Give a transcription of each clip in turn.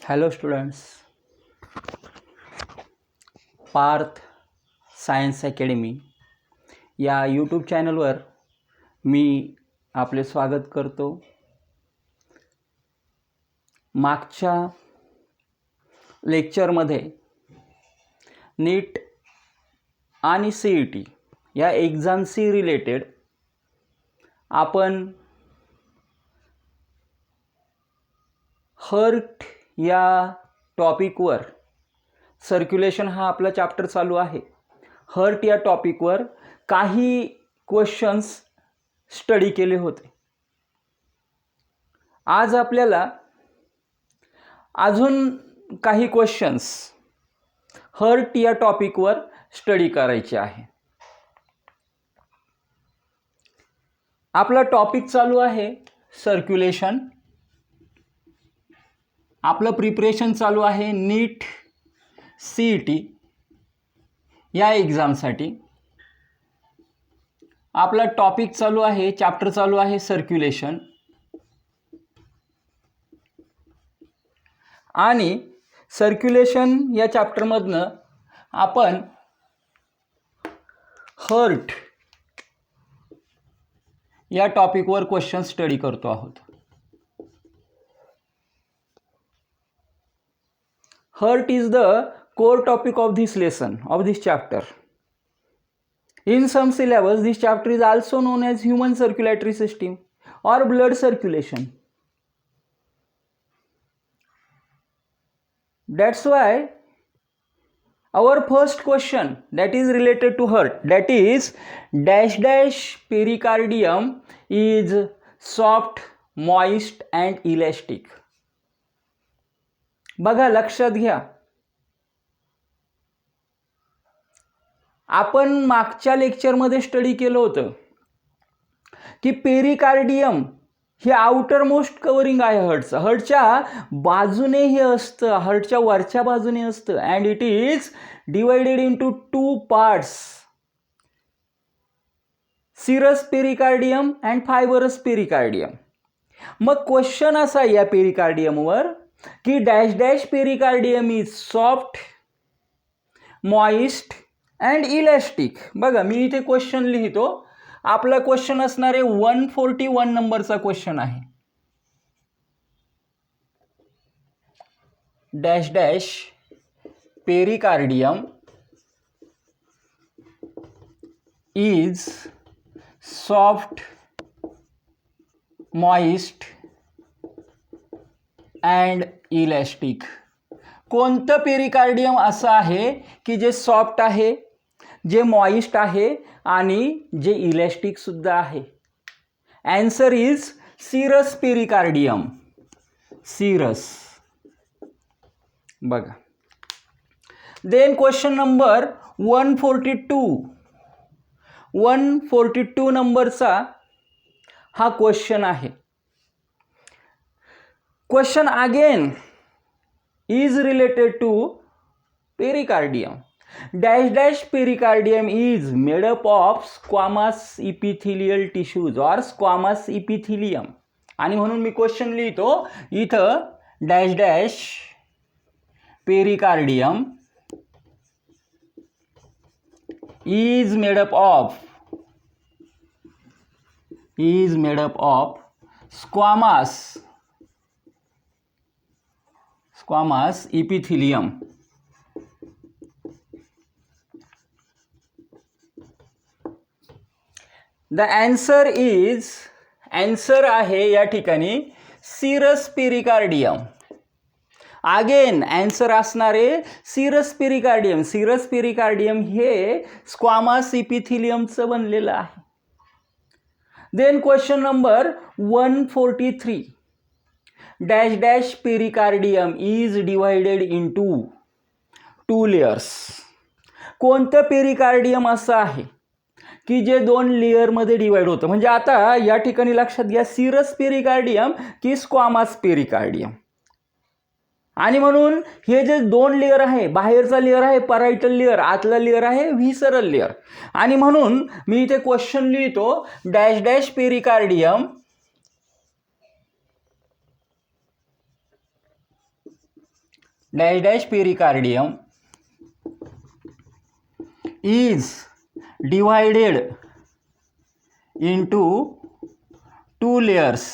Hello students, Parth science academy या YouTube चॅनलवर मी आपले स्वागत करतो. मागच्या लेक्चरमध्ये नीट आणि CET या एक्झामशी रिलेटेड आपण हर्ट या टॉपिकवर, सर्क्युलेशन हा आपला चॅप्टर चालू आहे. हर्ट या टॉपिकवर काही क्वेश्चन्स स्टडी केले होते. आज आपल्याला अजून काही क्वेश्चन्स हर्ट या टॉपिकवर स्टडी करायचे आहे. आपला टॉपिक चालू आहे सर्क्युलेशन. आपलं प्रिपरेशन चालू आहे नीट CET या एक्झामसाठी. आपला टॉपिक चालू आहे, चॅप्टर चालू आहे सर्क्युलेशन. आणि सर्क्युलेशन या चॅप्टरमधनं आपण हर्ट या टॉपिकवर क्वेश्चन स्टडी करतो आहोत. Heart is the core topic of this lesson, of this chapter. In some syllabus, this chapter is also known as human circulatory system or blood circulation. That's why our first question that is related to heart, that is dash dash pericardium is soft, moist and elastic. बघा, लक्षात घ्या, आपण मागच्या लेक्चरमध्ये study केलं होतं की pericardium हे आउटर मोस्ट कव्हरिंग आहे हर्टचं. हर्टच्या बाजूने हे असतं, हर्टच्या वरच्या बाजूने असतं. And it is divided into 2 parts, serous pericardium and fibrous pericardium. मग क्वेश्चन असा या पेरिकार्डियमवर की dash dash pericardium is soft, moist and elastic. बघा, मी इथे क्वेश्चन लिहितो. आपला क्वेश्चन असणारे 141 नंबरचा क्वेश्चन आहे. Dash dash pericardium is soft, moist and elastic. कोणतं पेरिकार्डियम असं आहे की जे सॉफ्ट आहे, जे मॉइस्ट आहे आणि जे इलॅस्टिक सुद्धा आहे? Answer is serous pericardium. Serous. बघा, देन क्वेश्चन नंबर 142 नंबरचा हा क्वेश्चन आहे. Question again is related to pericardium. Dash dash pericardium is made up of squamous epithelial tissues or squamous epithelium. आणि म्हणून मी क्वेश्चन लिहितो इथं, dash dash pericardium is made up of squamous epithelium. The answer आहे या ठिकाणी serous pericardium. Again answer असणारे serous pericardium. Serous pericardium हे स्क्वामस इपिथिलियमचं बनलेलं आहे. Then question number 143. Dash dash pericardium is divided into 2 layers. कोणतं पेरिकार्डियम असं आहे की जे 2 लेयरमध्ये डिवाइड होतं? म्हणजे आता या ठिकाणी लक्षात घ्या, सिरस पेरिकार्डियम की स्क्वामस पेरिकार्डियम. आणि म्हणून हे जे 2 लेयर आहे, बाहेरचा लेयर आहे परायटल लेयर, आतला लेयर आहे व्हिसरल लेयर. आणि म्हणून मी इथे क्वेश्चन लिहितो, dash dash pericardium dash dash pericardium is divided into two layers.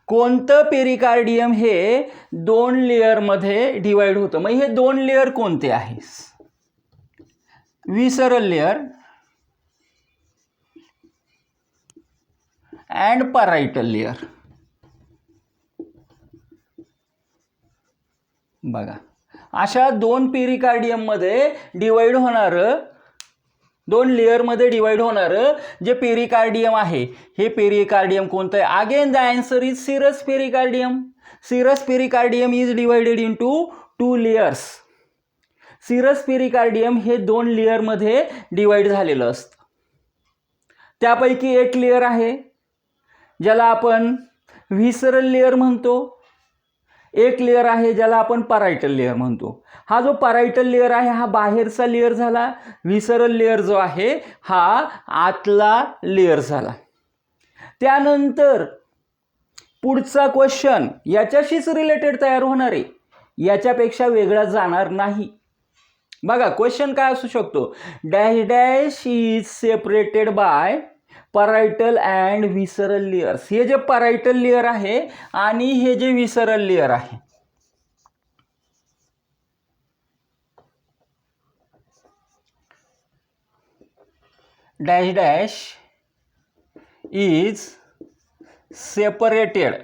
कोणतं पेरिकार्डियम हे दोन लेअरमध्ये डिवाइड होतं. मग हे दोन लेअर कोणते आहेत? विसरल लेअर अँड परायटल लेअर. बघा, अशा दोन पेरिकार्डियममध्ये डिवाइड होणारं, दोन लेअरमध्ये डिवाइड होणारं जे पेरिकार्डियम आहे, हे पेरिकार्डियम कोणतं आहे? Again the answer is serous pericardium. Serous pericardium is divided into two layers. Sirsa pericardium हे दोन लेअरमध्ये डिवाइड झालेलं असतं. त्यापैकी एक लेअर आहे ज्याला आपण व्हिसरल लेअर म्हणतो, एक लेअर आहे ज्याला आपण परायटल लेअर म्हणतो. हा जो परायटल लेअर आहे हा बाहेरचा लेअर झाला. व्हिसरल लेअर जो आहे हा आतला लेअर झाला. त्यानंतर पुढचा क्वेश्चन याच्याशीच रिलेटेड तयार होणार आहे, याच्यापेक्षा वेगळा जाणार नाही. बघा क्वेश्चन काय असू शकतो? Dash dash is separated by parietal and visceral layers. हे जे परायटल लेअर आहे आणि हे जे व्हिसरल लेअर आहे, dash dash is separated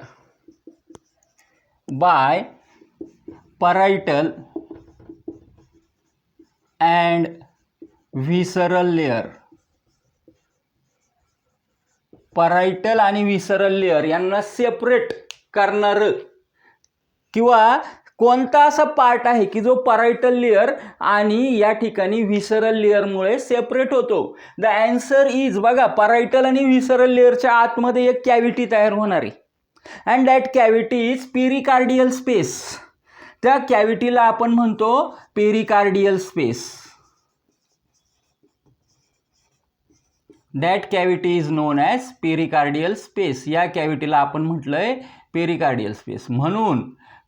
by parietal and visceral layer. Parietal आणि व्हिसरल लेअर यांना सेपरेट करणारं किंवा कोणता असा पार्ट आहे की जो परायटल लेअर आणि या ठिकाणी व्हिसरल लेअरमुळे सेपरेट होतो? द आन्सर इज, बघा, परायटल आणि व्हिसरल लेअरच्या आतमध्ये एक कॅव्हिटी तयार होणार आहे and that cavity is pericardial space. त्या कॅव्हिटीला आपण म्हणतो pericardial space. That cavity is non as pericardial space. या कॅव्हिटीला आपण म्हटलंय पेरिकार्डियल स्पेस. म्हणून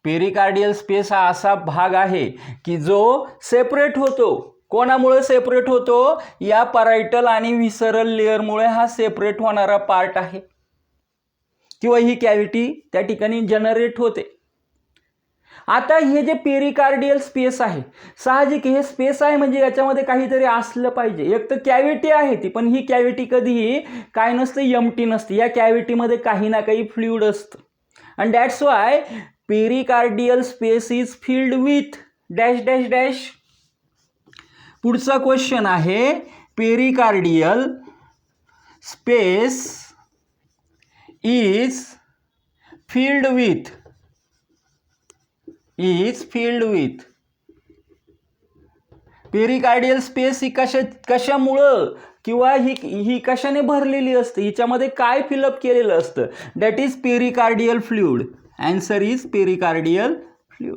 पेरिकार्डियल स्पेस हा असा भाग आहे की जो सेपरेट होतो. कोणामुळे सेपरेट होतो? या परायटल आणि व्हिसरल लेअरमुळे हा सेपरेट होणारा पार्ट आहे किंवा ही कॅव्हिटी त्या ठिकाणी जनरेट होते. आता हे जे पेरिकार्डियल स्पेस आहे, साहजिक हे स्पेस आहे म्हणजे याच्यामध्ये काहीतरी असलं पाहिजे. एक तर कॅव्हिटी आहे ती, पण ही कॅव्हिटी कधीही काय नसते, एम्प्टी नसते. या कॅव्हिटीमध्ये काही ना काही फ्लुइड असतं and that's why pericardial space is filled with dash dash dash. पुढचा क्वेश्चन आहे, pericardial space is filled with pericardial space ही कशामुळं किंवा ही कशाने भरलेली असते, हिच्यामध्ये काय फिलअप केलेलं असतं? That is pericardial fluid. Answer is pericardial fluid.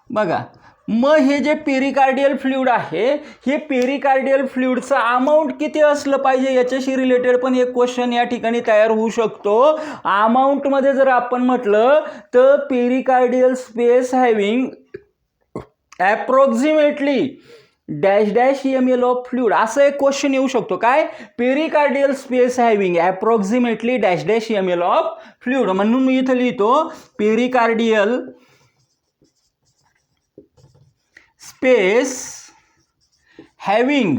बघा, मग हे जे पेरिकार्डियल फ्लुइड आहे, हे पेरिकार्डियल फ्लुइडचा अमाऊंट किती असलं पाहिजे याच्याशी रिलेटेड पण एक क्वेश्चन या ठिकाणी तयार होऊ शकतो. अमाऊंटमध्ये जर आपण म्हटलं तर pericardial space having approximately dash dash ml of fluid, असं एक क्वेश्चन येऊ शकतो. काय? Pericardial space having approximately dash dash ml of fluid. म्हणून मी इथं लिहितो pericardial space having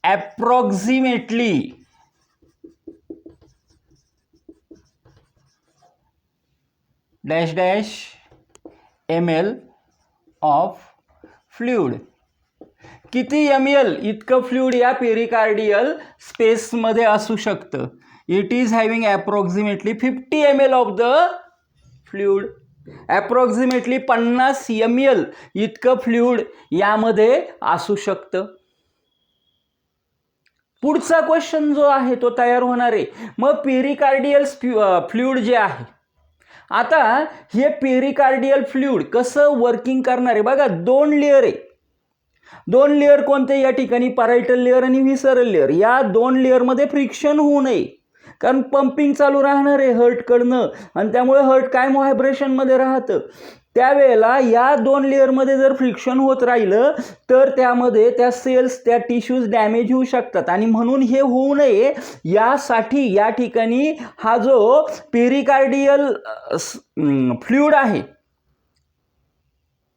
approximately dash dash ml of fluid. किती ml इतकं फ्लुइड या पेरिकार्डियल स्पेसमध्ये असू शकतं? It is having approximately 50 ml of the fluid. Approximately 50 ml इतकं फ्लुइड यामध्ये असू शकतं. पुढचा क्वेश्चन जो आहे तो तयार होणार आहे. मग पेरिकार्डियल फ्लुइड जे आहे, आता हे पेरिकार्डियल फ्लुइड कसं वर्किंग करणार आहे? बघा, दोन लेअर आहे. दोन लेअर कोणते? या ठिकाणी परायटल लेअर आणि व्हिसरल लेअर. या दोन लेअरमध्ये फ्रिक्शन होऊ नये कारण पंपिंग चालू राहणार आहे हर्टकडनं आणि त्यामुळे हर्ट कायम व्हायब्रेशनमध्ये राहतं. त्यावेळेला या दोन लेअरमध्ये जर फ्रिक्शन होत राहिलं तर त्यामध्ये त्या सेल्स त्या टिश्यूज डॅमेज होऊ शकतात आणि म्हणून हे होऊ नये यासाठी या ठिकाणी हा जो पेरिकार्डियल फ्लुइड आहे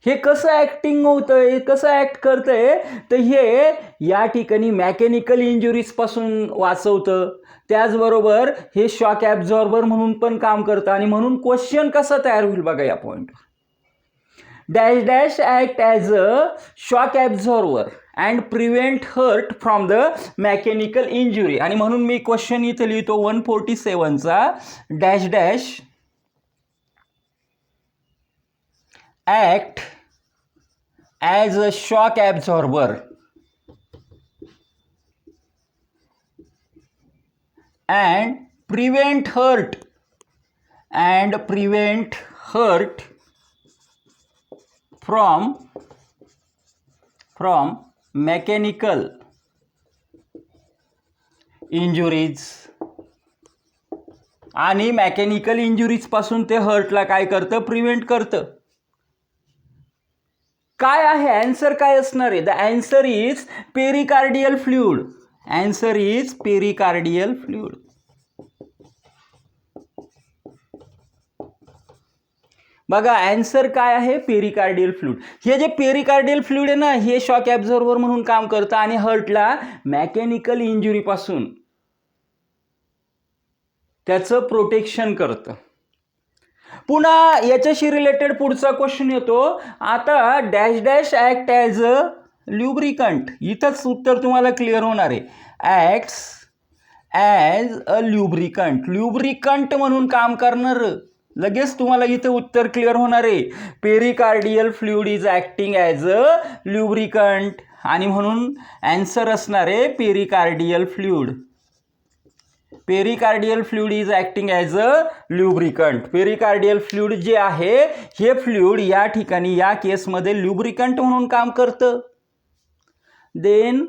हे कसं ॲक्टिंग होतंय, कसं ॲक्ट करतंय, तर हे या ठिकाणी मेकॅनिकल इंजुरीजपासून वाचवतं. त्याचबरोबर हे शॉक ॲब्झॉर्बर म्हणून पण काम करतं आणि म्हणून क्वेश्चन कसा तयार होईल बघा या पॉईंटवर. Dash dash act as a shock absorber and prevent heart from the mechanical injury. आणि म्हणून मी क्वेश्चन इथे लिहितो 147चा dash dash act as a shock absorber and prevent hurt from mechanical injuries. आणि मेकॅनिकल इंजुरीज पासून ते हर्टला काय करतं, प्रिव्हेंट करतं. काय आहे आन्सर, काय असणार आहे? The answer is pericardial fluid. Answer is pericardial fluid. बघा आन्सर काय आहे, पेरिकार्डियल फ्लुइड. हे जे पेरिकार्डियल फ्लुइड आहे ना हे शॉक ॲब्झॉर्बर म्हणून काम करतं आणि हर्टला मेकॅनिकल इंजुरीपासून त्याचं प्रोटेक्शन करतं. पुन्हा याच्याशी रिलेटेड पुढचा क्वेश्चन येतो. आता dash dash act as a lubricant. इथंच उत्तर तुम्हाला क्लिअर होणार आहे. Acts as a ल्युब्रिकंट. ल्युब्रिकंट म्हणून काम करणार. लगेच तुम्हाला इथं उत्तर क्लिअर होणार आहे. Pericardial fluid is acting as a lubricant आणि म्हणून ॲन्सर असणार आहे pericardial fluid. Pericardial fluid is acting as a lubricant. Pericardial fluid जे आहे हे फ्लुइड या ठिकाणी या केसमध्ये ल्युब्रिकंट म्हणून काम करतं. देन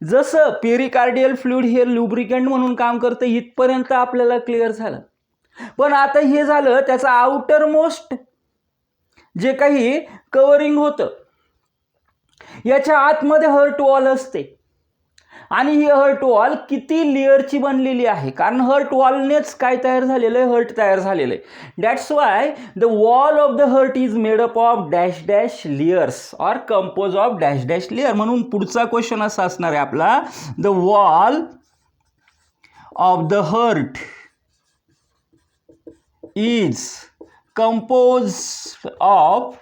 जसं पेरिकार्डियल फ्लुइड हे ल्युब्रिकंट म्हणून काम करतं इथपर्यंत आपल्याला क्लिअर झालं. पण आता हे झालं त्याचं आउटर मोस्ट जे काही कव्हरिंग होतं याच्या आतमध्ये हर्ट वॉल असते आणि ही हर्ट वॉल किती लेअरची बनलेली आहे, कारण हर्ट वॉलनेच काय तयार झालेलं आहे, हर्ट तयार झालेलं आहे. That's why the wall of the heart is made up of dash dash layers or compose of dash dash layer. म्हणून पुढचा क्वेश्चन असा असणार आहे आपला, the wall of the heart is compose of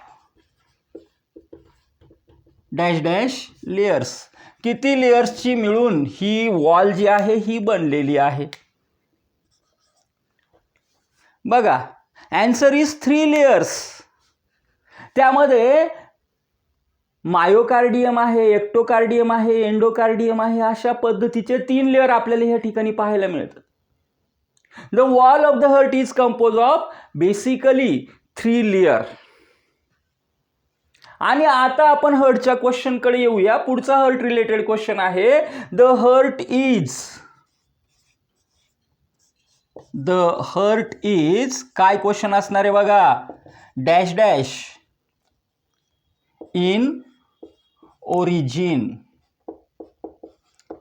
dash dash layers. किती लेयर्सची मिळून ही wall जी आहे ही बनलेली आहे. बघा आन्सर इज 3 लेयर्स. त्यामध्ये मायोकार्डियम आहे, एक्टोकार्डियम आहे, एंडोकार्डियम आहे, अशा पद्धतीचे 3 लेयर आपल्याला या ठिकाणी पाहायला मिळतात. The wall of the heart is compose of basically 3 layer. आणि आता आपण हर्टच्या क्वेश्चनकडे येऊया. पुढचा हर्ट रिलेटेड क्वेश्चन आहे, द हर्ट इज काय क्वेश्चन असणार आहे बघा, dash dash in origin.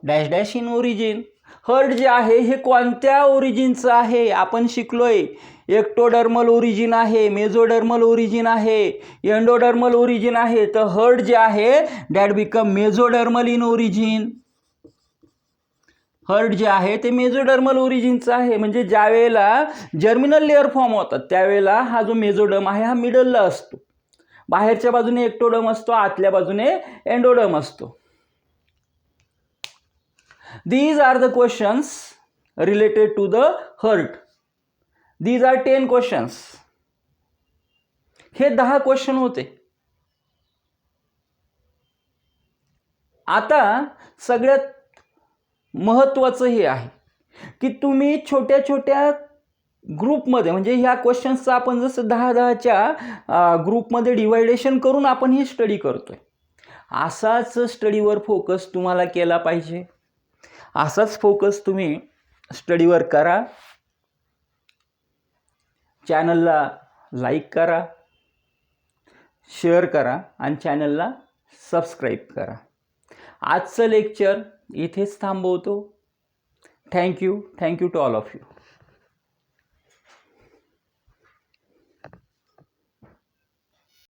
Dash dash in origin. Heart जे आहे हे कोणत्या ओरिजिनचं आहे आपण शिकलोय. एक्टोडर्मल ओरिजिन आहे, मेझोडर्मल ओरिजिन आहे, एंडोडर्मल ओरिजिन आहे. तर हर्ट जे आहे that become mesodermal in origin. Heart जे आहे ते मेझोडर्मल ओरिजिनचं आहे. म्हणजे ज्या वेळेला जर्मिनल लेअर फॉर्म होतात त्यावेळेला हा जो मेझोडर्म आहे हा मिडलला असतो. बाहेरच्या बाजूने एक्टोडर्म असतो, आतल्या बाजूने एंडोडर्म असतो. These are the questions related to the heart. These are 10 questions. हे 10 क्वेश्चन होते. आता सगळ्यात महत्त्वाचं हे आहे की तुम्ही छोट्या छोट्या ग्रुपमध्ये, म्हणजे ह्या क्वेश्चन्सचं आपण जसं 10-10च्या ग्रुपमध्ये डिवायडेशन करून आपण ही स्टडी करतोय, असाच स्टडीवर फोकस तुम्हाला केला पाहिजे. असाच फोकस तुम्ही स्टडीवर करा. चॅनलला लाईक करा, शेअर करा आणि चॅनलला सबस्क्राईब करा. आजचं लेक्चर इथेच थांबवतो. Thank you to all of you.